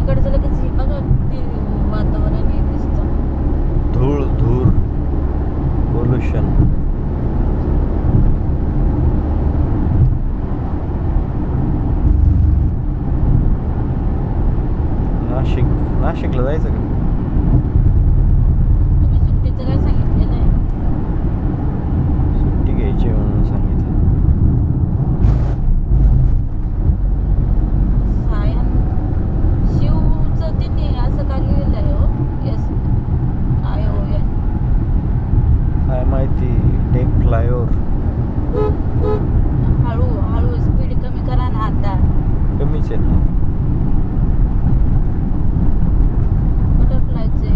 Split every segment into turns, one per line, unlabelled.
तिकडचं लगेच हे बघा किती वातावरण हे दिसतं.
धूळ धूर पोल्युशन. नाशिकला जायचं का?
तुम्ही सुट्टीचं काय सांगितलेलं आहे?
सुट्टी घ्यायची म्हणून सांगितलं.
सायन शिवचं तिने असं का लिहिलं आहे हो? SION.
काय माहिती. Take flyover.
हळू स्पीड कमी करा ना आता.
कमीच आहे ना.
बटरफ्लायचे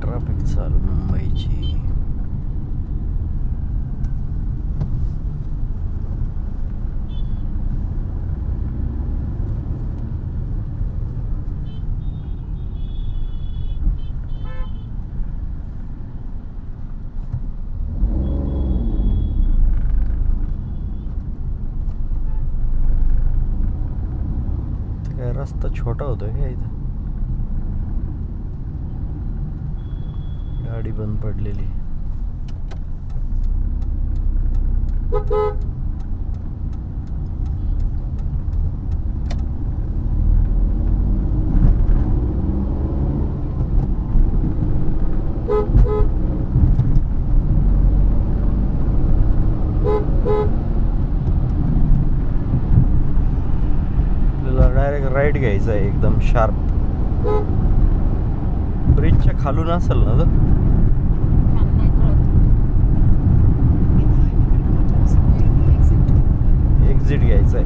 ट्रॅफिक चालू मुंबईची. काय रस्ता छोटा होतोय का इथं? गाडी बंद पडलेली. आपल्याला डायरेक्ट राईट घ्यायचा आहे एकदम शार्प. ब्रिजच्या खालून असेल ना तो. एक्झिट घ्यायचा आहे.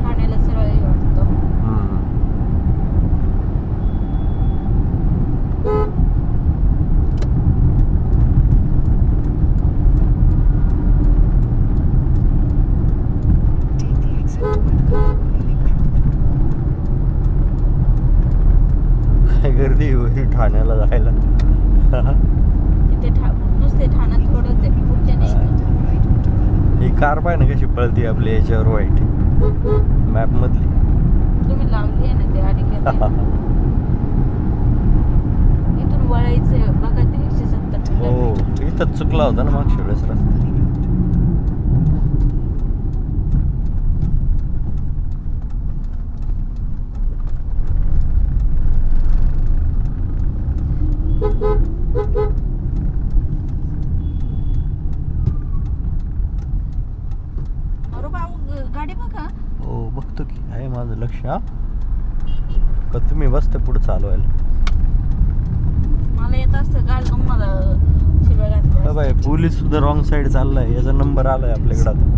ठाण्याला सरळ वाटतं.
काय गर्दी होती ठाण्याला जायला.
इथे नुसते ठाण्यात थोडंच आहे, पुढच्या नाही.
ही कार पाय ना कशी पळती आपल्या याच्यावर वाईट मॅप मधली.
तुम्ही लावली आहे ना ते आधी इथून वळायचं बघा ते 170.
हो इथंच चुकला होता ना मागच्या वेळेस रस्ता.
अरे भाऊ गाडी बघा.
हो बघतो की आहे माझं लक्ष. हा का तुम्ही बसते पुढे चालवायला.
मला येत असतं काय तुम्हाला शिव्या घातल्या
बाय पोलीस सुद्धा रॉंग साईड चाललाय. याचा नंबर आलाय आपल्याकडे आता.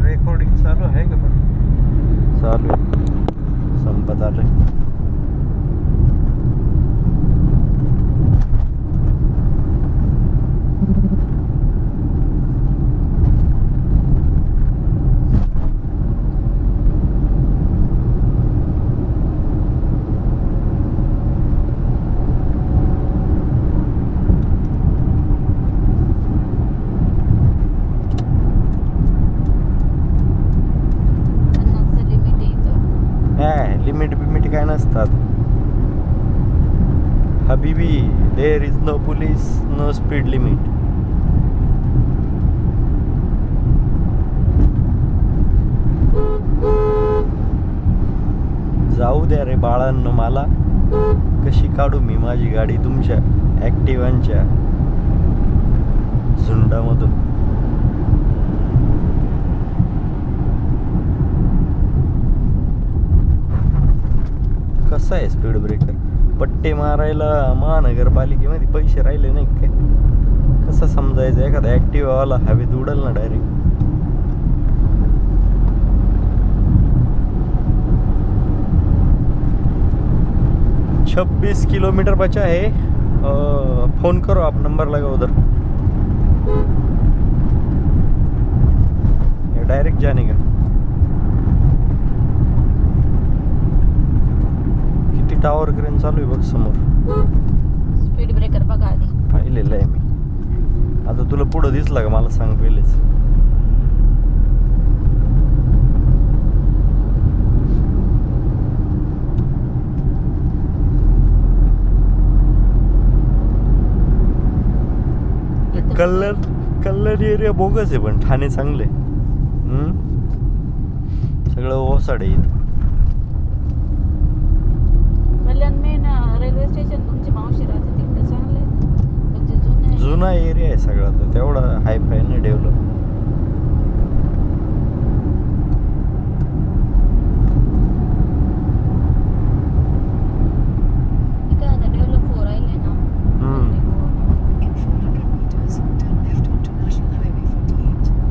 रेकॉर्डिंग चालू आहे का? पण चालू संपत आलंय. लिमिट बिमिट काय नसतात हबीबी. There is no police no speed limit. जाऊ द्या रे बाळांनो मला. कशी काढू मी माझी गाडी तुमच्या ॲक्टिवांच्या झुंडामधून. कसा आहे स्पीड ब्रेकर? पट्टे मारायला महानगरपालिकेमध्ये पैसे राहिले नाही काय? कसं समजायचं? एखादा ॲक्टिवावाला हवेत उडल ना डायरेक्ट. 26 किलोमीटर बचा है. फ़ोन करो आप, नंबर लगा उधर. ये डायरेक्ट जाने का. किती टावर क्रेन चालू आहे बघ समोर.
स्पीड ब्रेकर बघा आधी.
पाहिलेलं आहे मी. आता तुला पुढं दिसला का मला सांग पहिलेच. कल्लर एरिया बोगस आहे पण ठाणे चांगले. सगळं ओसाड आहे.
कल्याण मेन रेल्वे स्टेशन तुमची मावशी राहते तिकडे चांगलं आहे. म्हणजे जुनं
जुना एरिया आहे सगळा, तर तेवढा हाय फाय नाही डेव्हलप.